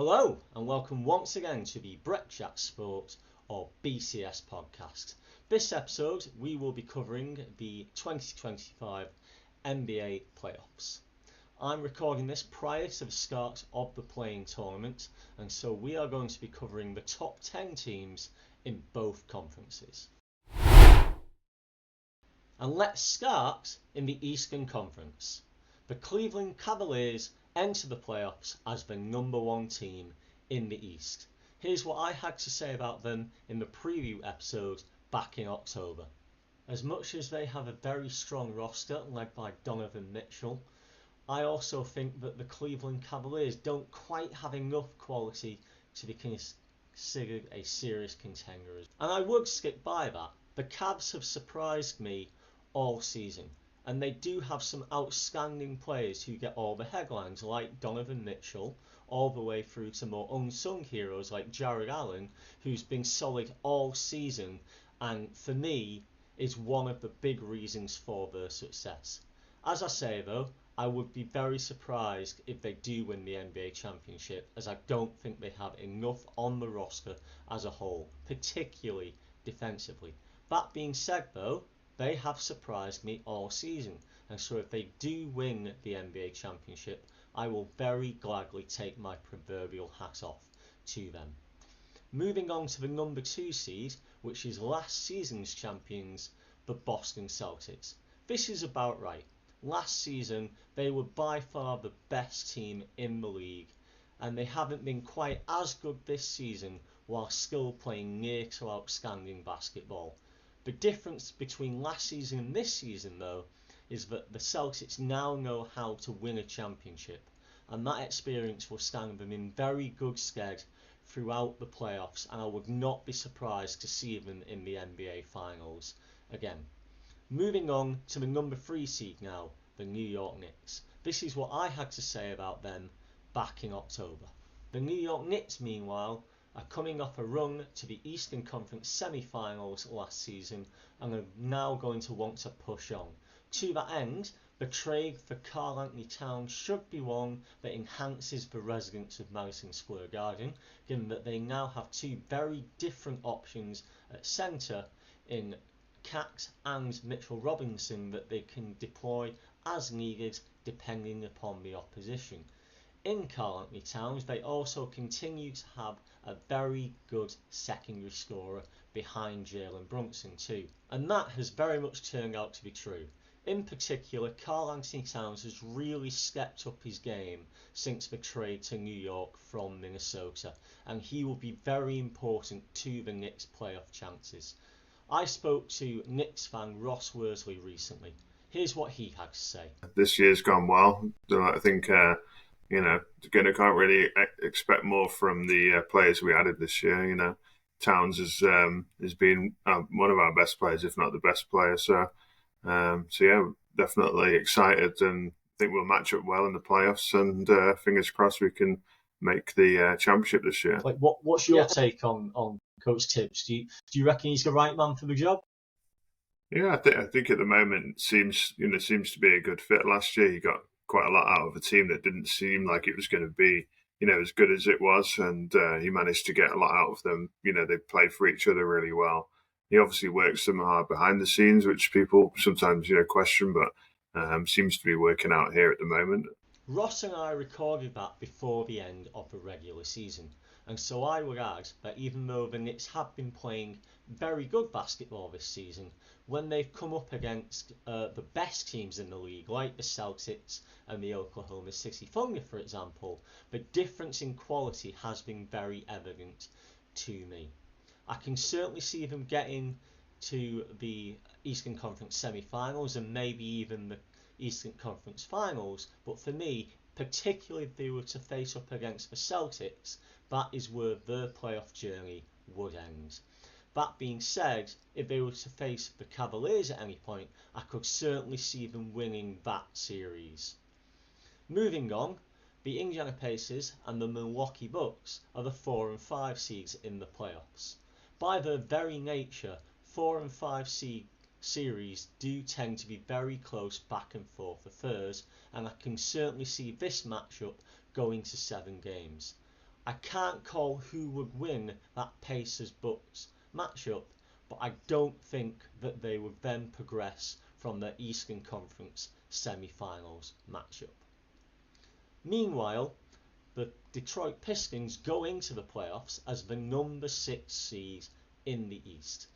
Hello and welcome once again to the Brett Chat Sport or BCS Podcast. This episode we will be covering the 2025 NBA playoffs. I'm recording this prior to the start of the playing tournament, and so we are going to be covering the top 10 teams in both conferences. And let's start in the Eastern Conference. The Cleveland Cavaliers enter the playoffs as the number one team in the East. Here's what I had to say about them in the preview episode back in October. As much as they have a very strong roster led by Donovan Mitchell, I also think that the Cleveland Cavaliers don't quite have enough quality to be considered a serious contender. And I would skip by that. The Cavs have surprised me all season. And they do have some outstanding players who get all the headlines, like Donovan Mitchell, all the way through to more unsung heroes like Jared Allen, who's been solid all season, and for me, is one of the big reasons for their success. As I say though, I would be very surprised if they do win the NBA championship, as I don't think they have enough on the roster as a whole, particularly defensively. That being said though, they have surprised me all season, and so if they do win the NBA championship, I will very gladly take my proverbial hat off to them. Moving on to the number 2 seed, which is last season's champions, the Boston Celtics. This is about right. Last season, they were by far the best team in the league, and they haven't been quite as good this season while still playing near to outstanding basketball. The difference between last season and this season, though, is that the Celtics now know how to win a championship, and that experience will stand them in very good stead throughout the playoffs, and I would not be surprised to see them in the NBA Finals again. Moving on to the number 3 seed now, the New York Knicks. This is what I had to say about them back in October. The New York Knicks, meanwhile, are coming off a run to the Eastern Conference semi-finals last season and are now going to want to push on. To that end, the trade for Karl-Anthony Towns should be one that enhances the residents of Madison Square Garden, given that they now have two very different options at centre in Cat and Mitchell Robinson that they can deploy as needed depending upon the opposition. In Karl-Anthony Towns, they also continue to have a very good secondary scorer behind Jalen Brunson too. And that has very much turned out to be true. In particular, Karl-Anthony Towns has really stepped up his game since the trade to New York from Minnesota, and he will be very important to the Knicks' playoff chances. I spoke to Knicks fan Ross Worsley recently. Here's what he had to say. This year's gone well. I think can't really expect more from the players we added this year. Towns has been one of our best players, if not the best player. So yeah, definitely excited, and think we'll match up well in the playoffs. And fingers crossed we can make the championship this year. Like, what's your take on Coach Tibbs? Do you reckon he's the right man for the job? Yeah, I think at the moment seems to be a good fit. Last year he got quite a lot out of a team that didn't seem like it was going to be, as good as it was, and he managed to get a lot out of them. They play for each other really well. He obviously works them hard behind the scenes, which people sometimes question, but seems to be working out here at the moment. Ross and I recorded that before the end of the regular season, and so I would add that even though the Knicks have been playing very good basketball this season, when they've come up against the best teams in the league, like the Celtics and the Oklahoma City Thunder, for example, the difference in quality has been very evident to me. I can certainly see them getting to the Eastern Conference semi-finals and maybe even the Eastern Conference Finals, but for me, particularly if they were to face up against the Celtics, that is where their playoff journey would end. That being said, if they were to face the Cavaliers at any point, I could certainly see them winning that series. Moving on, the Indiana Pacers and the Milwaukee Bucks are the 4 and 5 seeds in the playoffs. By their very nature, 4 and 5 seed series do tend to be very close back and forth affairs, and I can certainly see this matchup going to 7 games. I can't call who would win that Pacers-Bucks matchup, but I don't think that they would then progress from the Eastern Conference semi-finals matchup. Meanwhile, the Detroit Pistons go into the playoffs as the number 6 seed in the East.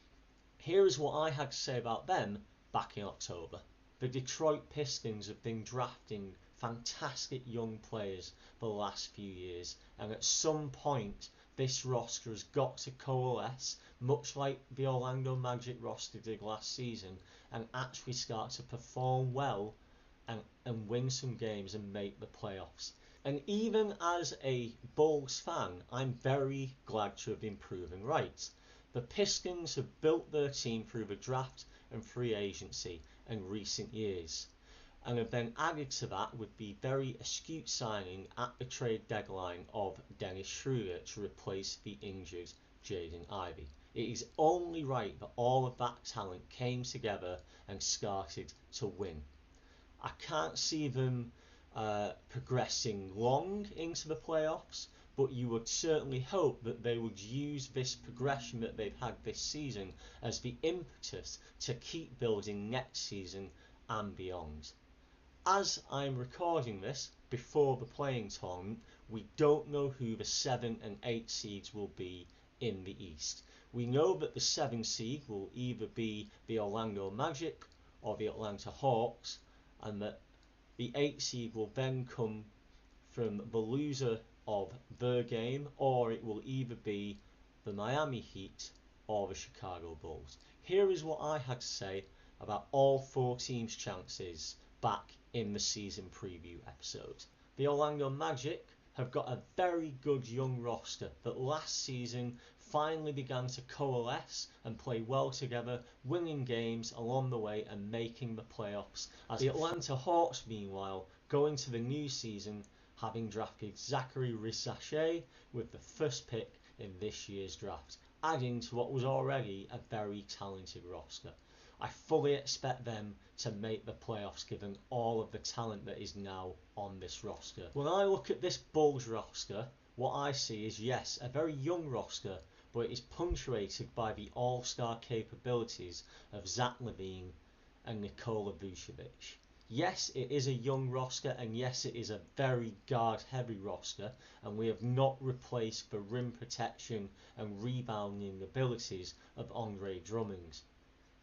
Here is what I had to say about them back in October. The Detroit Pistons have been drafting fantastic young players for the last few years, and at some point this roster has got to coalesce, much like the Orlando Magic roster did last season, and actually start to perform well and win some games and make the playoffs. And even as a Bulls fan, I'm very glad to have been proven right. The Pistons have built their team through the draft and free agency in recent years, and have then added to that with the very astute signing at the trade deadline of Dennis Schroeder to replace the injured Jaden Ivey. It is only right that all of that talent came together and started to win. I can't see them progressing long into the playoffs, but you would certainly hope that they would use this progression that they've had this season as the impetus to keep building next season and beyond. As I'm recording this before the playing tournament, we don't know who the 7 and 8 seeds will be in the East. We know that the 7 seed will either be the Orlando Magic or the Atlanta Hawks, and that the 8 seed will then come from the loser of their game, or it will either be the Miami Heat or the Chicago Bulls. Here is what I had to say about all 4 teams' chances back in the season preview episode. The Orlando Magic have got a very good young roster that last season finally began to coalesce and play well together, winning games along the way and making the playoffs. As the Atlanta Hawks, meanwhile, go into the new season having drafted Zachary Rissache with the first pick in this year's draft, adding to what was already a very talented roster. I fully expect them to make the playoffs given all of the talent that is now on this roster. When I look at this Bulls roster, what I see is, yes, a very young roster, but it is punctuated by the all-star capabilities of Zach LaVine and Nikola Vucevic. Yes, it is a young roster, and yes, it is a very guard-heavy roster, and we have not replaced the rim protection and rebounding abilities of Andre Drummond.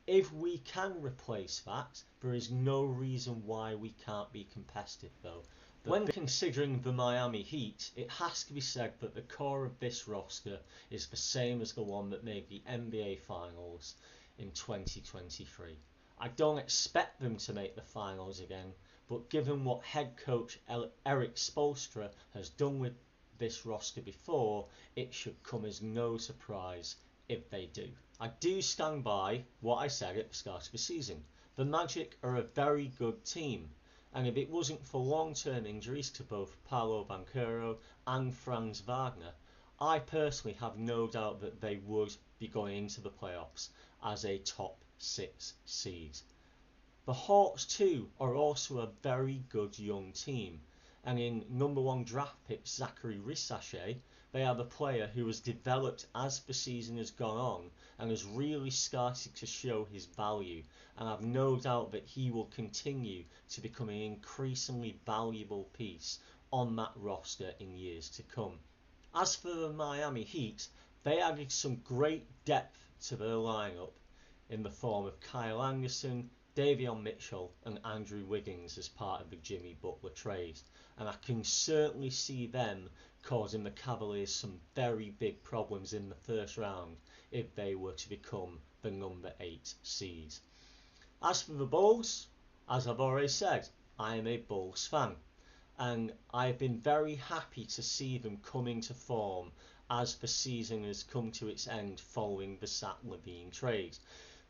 If we can replace that, there is no reason why we can't be competitive though. When considering the Miami Heat, it has to be said that the core of this roster is the same as the one that made the NBA Finals in 2023. I don't expect them to make the finals again, but given what head coach Eric Spoelstra has done with this roster before, it should come as no surprise if they do. I do stand by what I said at the start of the season. The Magic are a very good team, and if it wasn't for long-term injuries to both Paolo Banchero and Franz Wagner, I personally have no doubt that they would be going into the playoffs as a top 6 seed. The Hawks too are also a very good young team, and in number 1 draft pick Zachary Rissache, they are the player who has developed as the season has gone on and has really started to show his value, and I've no doubt that he will continue to become an increasingly valuable piece on that roster in years to come. As for the Miami Heat, they added some great depth to their lineup in the form of Kyle Anderson, Davion Mitchell and Andrew Wiggins as part of the Jimmy Butler trade, and I can certainly see them causing the Cavaliers some very big problems in the first round if they were to become the number 8 seed. As for the Bulls, as I've already said, I am a Bulls fan, and I've been very happy to see them coming to form as the season has come to its end following the Zach LaVine trade.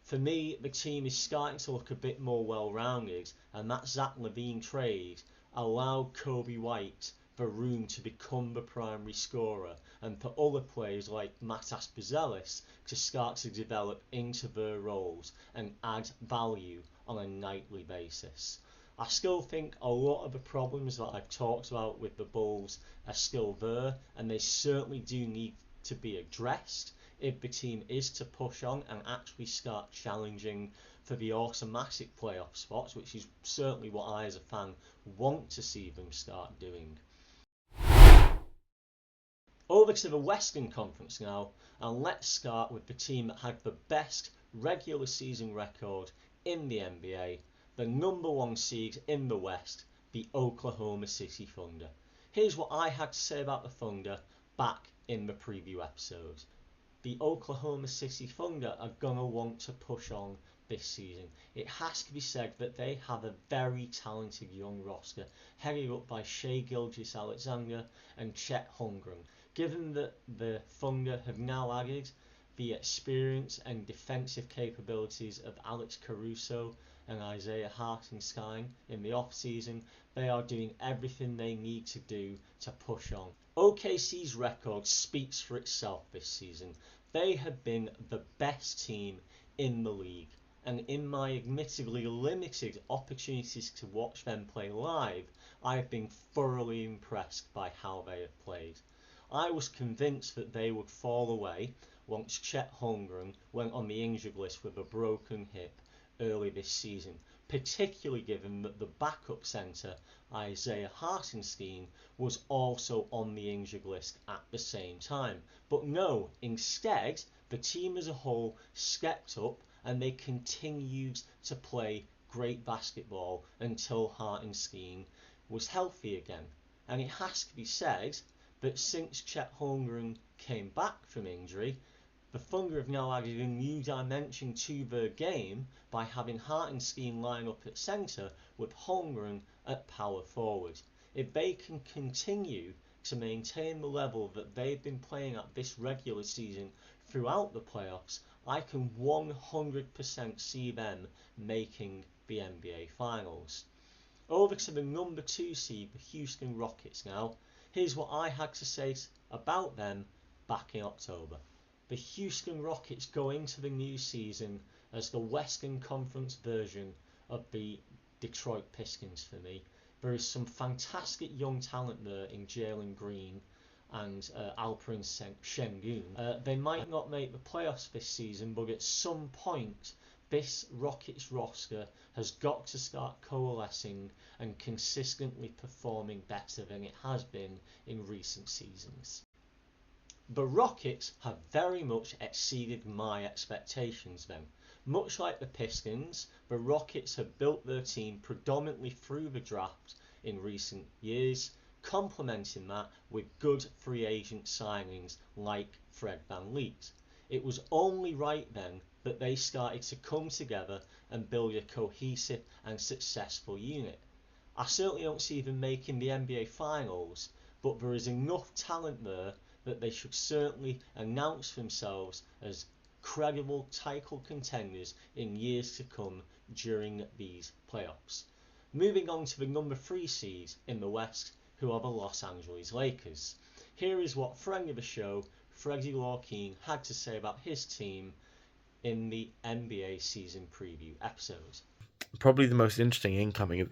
For me, the team is starting to look a bit more well-rounded, and that Zach LaVine trade allowed Kobe White the room to become the primary scorer, and for other players like Matas Buzelis to start to develop into their roles and add value on a nightly basis. I still think a lot of the problems that I've talked about with the Bulls are still there, and they certainly do need to be addressed if the team is to push on and actually start challenging for the automatic playoff spots, which is certainly what I as a fan want to see them start doing. Over to the Western Conference now, and let's start with the team that had the best regular season record in the NBA, the number 1 seed in the West, the Oklahoma City Thunder. Here's what I had to say about the Thunder back in the preview episode. The Oklahoma City Thunder are going to want to push on this season. It has to be said that they have a very talented young roster, headed up by Shai Gilgeous-Alexander and Chet Holmgren. Given that the Thunder have now added the experience and defensive capabilities of Alex Caruso and Isaiah Hartenstein in the off-season, they are doing everything they need to do to push on. OKC's record speaks for itself this season. They have been the best team in the league, and in my admittedly limited opportunities to watch them play live, I have been thoroughly impressed by how they have played. I was convinced that they would fall away once Chet Holmgren went on the injured list with a broken hip early this season, particularly given that the backup centre, Isaiah Hartenstein, was also on the injured list at the same time. But no, instead, the team as a whole stepped up and they continued to play great basketball until Hartenstein was healthy again. And it has to be said that since Chet Holmgren came back from injury, the Thunder have now added a new dimension to their game by having Hartenstein line up at centre with Holmgren at power forward. If they can continue to maintain the level that they've been playing at this regular season throughout the playoffs, I can 100% see them making the NBA Finals. Over to the number 2 seed, the Houston Rockets now. Here's what I had to say about them back in October. The Houston Rockets go into the new season as the Western Conference version of the Detroit Pistons for me. There is some fantastic young talent there in Jalen Green and Alperen Sengun. They might not make the playoffs this season, but at some point this Rockets roster has got to start coalescing and consistently performing better than it has been in recent seasons. The Rockets have very much exceeded my expectations then. Much like the Pistons, the Rockets have built their team predominantly through the draft in recent years, complementing that with good free agent signings like Fred VanVleet. It was only right then that they started to come together and build a cohesive and successful unit. I certainly don't see them making the NBA Finals, but there is enough talent there that they should certainly announce themselves as credible title contenders in years to come during these playoffs. Moving on to the number 3 seed in the West, who are the Los Angeles Lakers. Here is what friend of the show, Freddie Law-Keen, had to say about his team in the NBA season preview episode. Probably the most interesting incoming of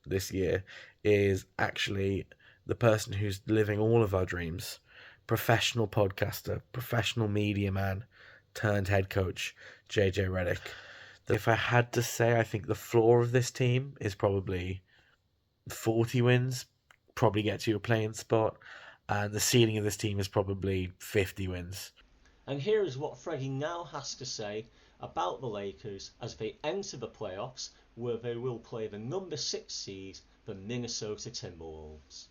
this year is actually the person who's living all of our dreams. Professional podcaster, professional media man, turned head coach, JJ Redick. If I had to say, I think the floor of this team is probably 40 wins, probably gets you a playing spot, and the ceiling of this team is probably 50 wins. And here is what Freddie now has to say about the Lakers as they enter the playoffs, where they will play the number 6 seed, the Minnesota Timberwolves.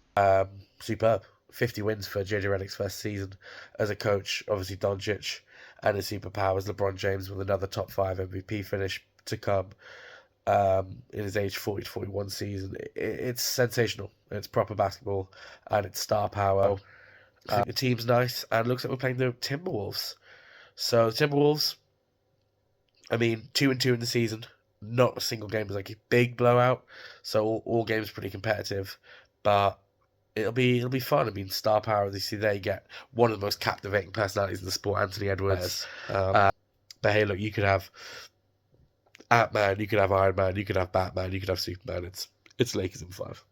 Superb. 50 wins for JJ Redick's first season as a coach. Obviously Doncic and his superpowers, LeBron James with another top 5 MVP finish to come in his age 40 to 41 season. It's sensational. It's proper basketball and it's star power. I think the team's nice and it looks like we're playing the Timberwolves. So the Timberwolves, 2-2 in the season. Not a single game is like a big blowout. So all games pretty competitive, but it'll be fun. Star power. They get one of the most captivating personalities in the sport, Anthony Edwards. But hey, look, you could have Ant-Man, you could have Iron Man, you could have Batman, you could have Superman. It's Lakers in 5.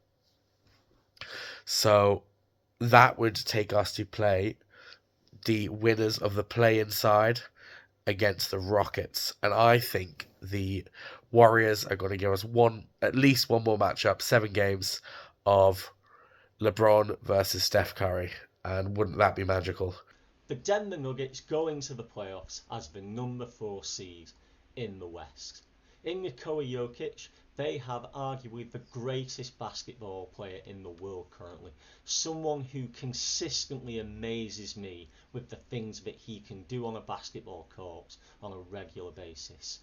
So that would take us to play the winners of the play-in side against the Rockets. And I think the Warriors are going to give us at least one more matchup, 7 games of LeBron versus Steph Curry. And wouldn't that be magical? The Denver Nuggets go into the playoffs as the number 4 seed in the West. In Nikola Jokic, they have arguably the greatest basketball player in the world currently. Someone who consistently amazes me with the things that he can do on a basketball court on a regular basis.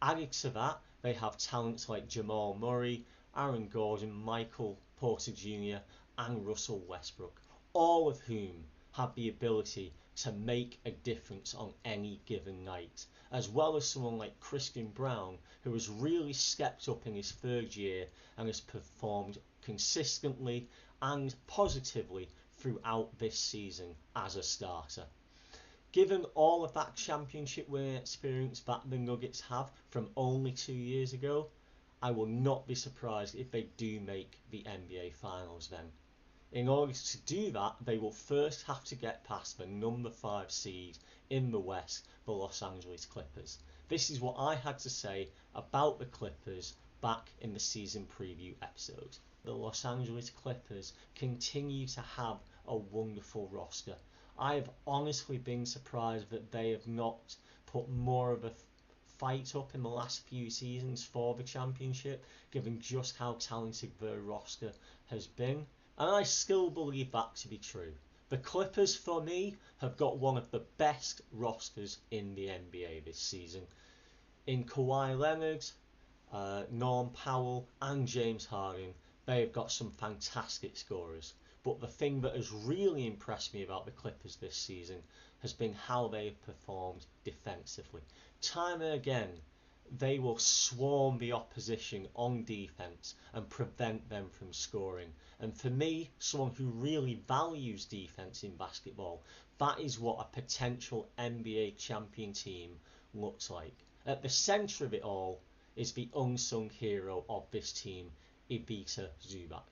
Added to that, they have talents like Jamal Murray, Aaron Gordon, Michael Porter Jr. and Russell Westbrook, all of whom have the ability to make a difference on any given night, as well as someone like Christian Brown, who has really stepped up in his 3rd year and has performed consistently and positively throughout this season as a starter. Given all of that championship winning experience that the Nuggets have from only 2 years ago, I will not be surprised if they do make the NBA Finals then. In order to do that, they will first have to get past the number 5 seed in the West, the Los Angeles Clippers. This is what I had to say about the Clippers back in the season preview episode. The Los Angeles Clippers continue to have a wonderful roster. I have honestly been surprised that they have not put more of a fight up in the last few seasons for the championship, given just how talented their roster has been. And I still believe that to be true. The Clippers, for me, have got one of the best rosters in the NBA this season. In Kawhi Leonard, Norm Powell and James Harden, they have got some fantastic scorers. But the thing that has really impressed me about the Clippers this season has been how they have performed defensively. Time and again, they will swarm the opposition on defense and prevent them from scoring. And for me, someone who really values defense in basketball, that is what a potential NBA champion team looks like. At the centre of it all is the unsung hero of this team, Ivica Zubac.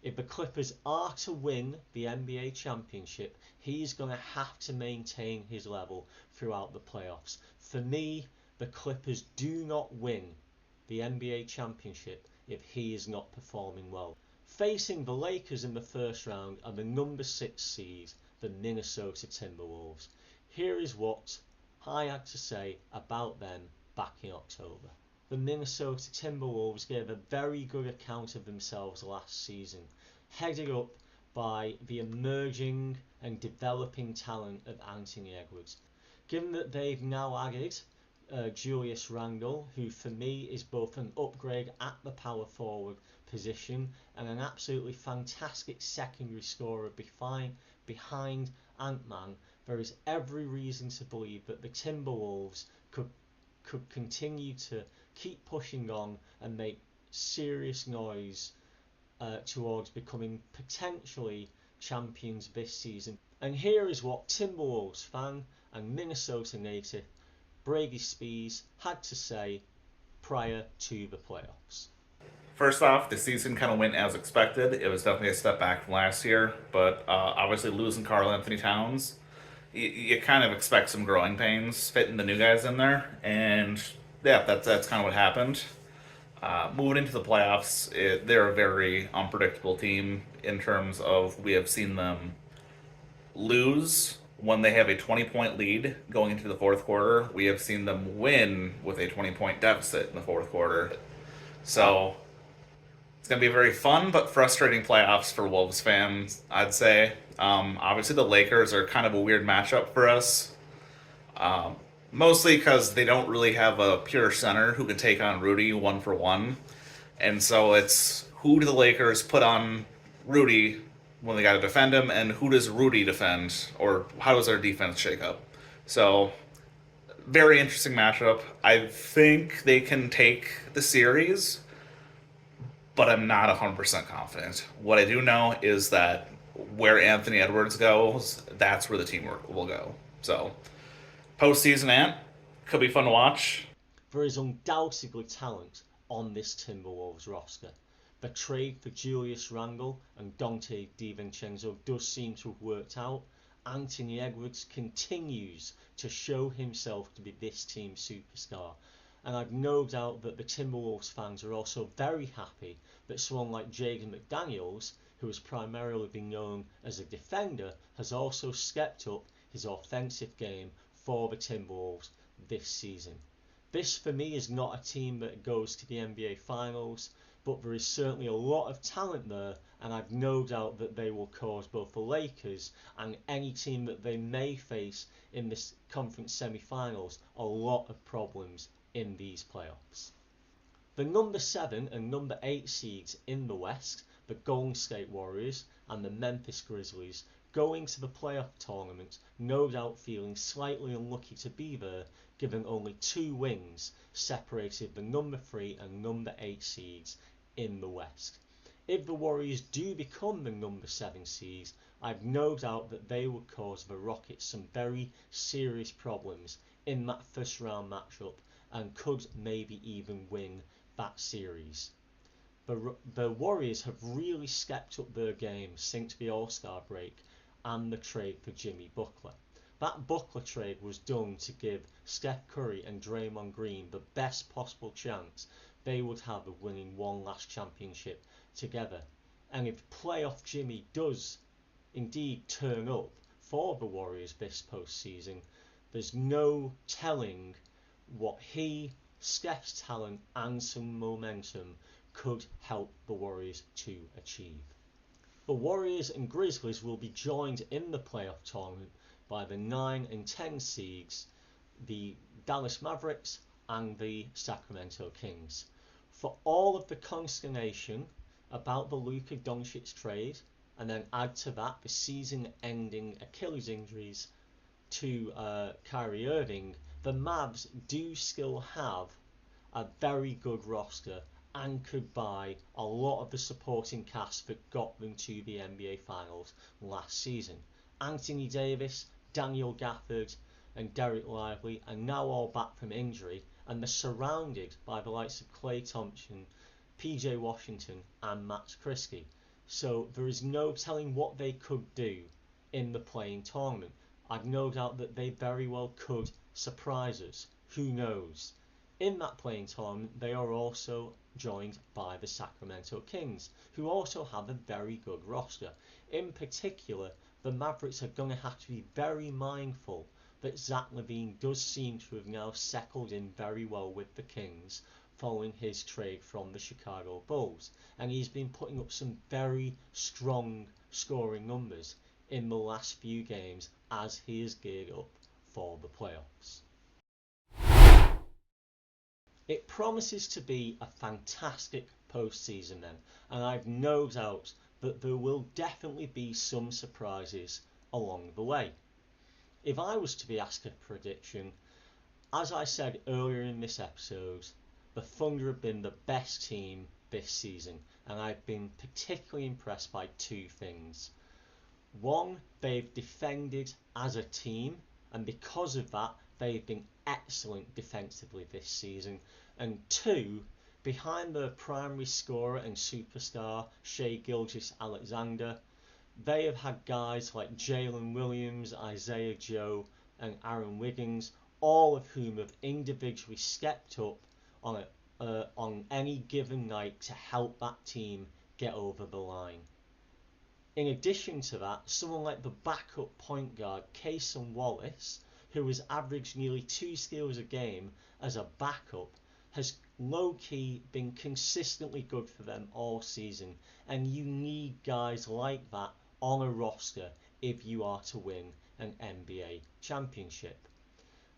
If the Clippers are to win the NBA championship, he's going to have to maintain his level throughout the playoffs. For me, the Clippers do not win the NBA championship if he is not performing well. Facing the Lakers in the first round are the number 6 seed, the Minnesota Timberwolves. Here is what I had to say about them back in October. The Minnesota Timberwolves gave a very good account of themselves last season, headed up by the emerging and developing talent of Anthony Edwards. Given that they've now added Julius Randle, who for me is both an upgrade at the power forward position and an absolutely fantastic secondary scorer behind Ant-Man, there is every reason to believe that the Timberwolves could continue to keep pushing on and make serious noise towards becoming potentially champions this season. And here is what Timberwolves fan and Minnesota native Brady Spiess had to say prior to the playoffs. First off, the season kind of went as expected. It was definitely a step back from last year, but obviously losing Karl Anthony Towns, you kind of expect some growing pains fitting the new guys in there, and yeah, that's kind of what happened. Moving into the playoffs, they're a very unpredictable team in terms of we have seen them lose when they have a 20-point lead going into the fourth quarter. We have seen them win with a 20-point deficit in the fourth quarter. So it's going to be a very fun but frustrating playoffs for Wolves fans, I'd say. Obviously, the Lakers are kind of a weird matchup for us. Mostly because they don't really have a pure center who can take on Rudy 1-for-1. And so it's who do the Lakers put on Rudy when they got to defend him, and who does Rudy defend, or how does their defense shake up? So, very interesting matchup. I think they can take the series, but I'm not 100% confident. What I do know is that where Anthony Edwards goes, that's where the team will go. So, postseason Ant could be fun to watch. There is undoubtedly talent on this Timberwolves roster. The trade for Julius Randle and Dante DiVincenzo does seem to have worked out. Anthony Edwards continues to show himself to be this team's superstar. And I've no doubt that the Timberwolves fans are also very happy that someone like Jaden McDaniels, who has primarily been known as a defender, has also stepped up his offensive game for the Timberwolves this season. This for me is not a team that goes to the NBA Finals, but there is certainly a lot of talent there, and I've no doubt that they will cause both the Lakers and any team that they may face in this conference semi-finals a lot of problems in these playoffs. The number 7 and number 8 seeds in the West, the Golden State Warriors and the Memphis Grizzlies, going to the playoff tournament, no doubt feeling slightly unlucky to be there, given only 2 wins separated the number 3 and number 8 seeds in the West. If the Warriors do become the number 7 seeds, I've no doubt that they would cause the Rockets some very serious problems in that first round matchup and could maybe even win that series. The Warriors have really stepped up their game since the All-Star break and the trade for Jimmy Butler. That Butler trade was done to give Steph Curry and Draymond Green the best possible chance they would have of winning one last championship together. And if playoff Jimmy does indeed turn up for the Warriors this postseason, there's no telling what he, Steph's talent and some momentum could help the Warriors to achieve. The Warriors and Grizzlies will be joined in the playoff tournament by the 9 and 10 seeds, the Dallas Mavericks and the Sacramento Kings. For all of the consternation about the Luka Doncic trade, and then add to that the season-ending Achilles injuries to Kyrie Irving, the Mavs do still have a very good roster and could buy a lot of the supporting cast that got them to the NBA Finals last season. Anthony Davis, Daniel Gafford and Derek Lively are now all back from injury, and they're surrounded by the likes of Klay Thompson, PJ Washington and Max Christie. So there is no telling what they could do in the playing tournament. I've no doubt that they very well could surprise us. Who knows? In that playing tournament, they are also joined by the Sacramento Kings, who also have a very good roster. In particular, the Mavericks are going to have to be very mindful that Zach LaVine does seem to have now settled in very well with the Kings following his trade from the Chicago Bulls, and he's been putting up some very strong scoring numbers in the last few games as he is geared up for the playoffs. It promises to be a fantastic postseason then, and I've no doubt that there will definitely be some surprises along the way. If I was to be asked a prediction, as I said earlier in this episode, the Thunder have been the best team this season, and I've been particularly impressed by 2 things. One, they've defended as a team, and because of that, they've been excellent defensively this season. And 2, behind their primary scorer and superstar, Shai Gilgeous-Alexander, they have had guys like Jalen Williams, Isaiah Joe and Aaron Wiggins, all of whom have individually stepped up on any given night to help that team get over the line. In addition to that, someone like the backup point guard, Cason Wallace, who has averaged nearly 2 steals a game as a backup, has low-key been consistently good for them all season, and you need guys like that on a roster if you are to win an NBA championship.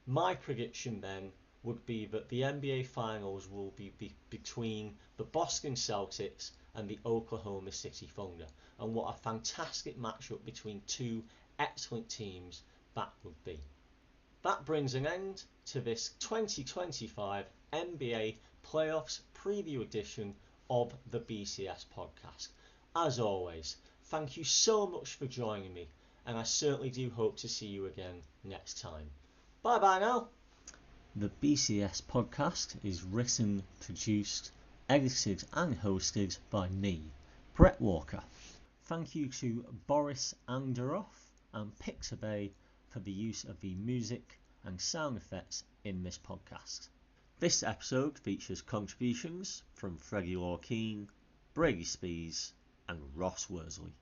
My prediction then would be that the NBA Finals will be between the Boston Celtics and the Oklahoma City Thunder, and what a fantastic matchup between 2 excellent teams that would be. That brings an end to this 2025 NBA Playoffs Preview edition of the BCS Podcast. As always, thank you so much for joining me, and I certainly do hope to see you again next time. Bye bye now. The BCS Podcast is written, produced, edited and hosted by me, Brett Walker. Thank you to Boris Anderoff and Pixabay for the use of the music and sound effects in this podcast. This episode features contributions from Freddie Law-Keen, Brady Spiess and Ross Worsley.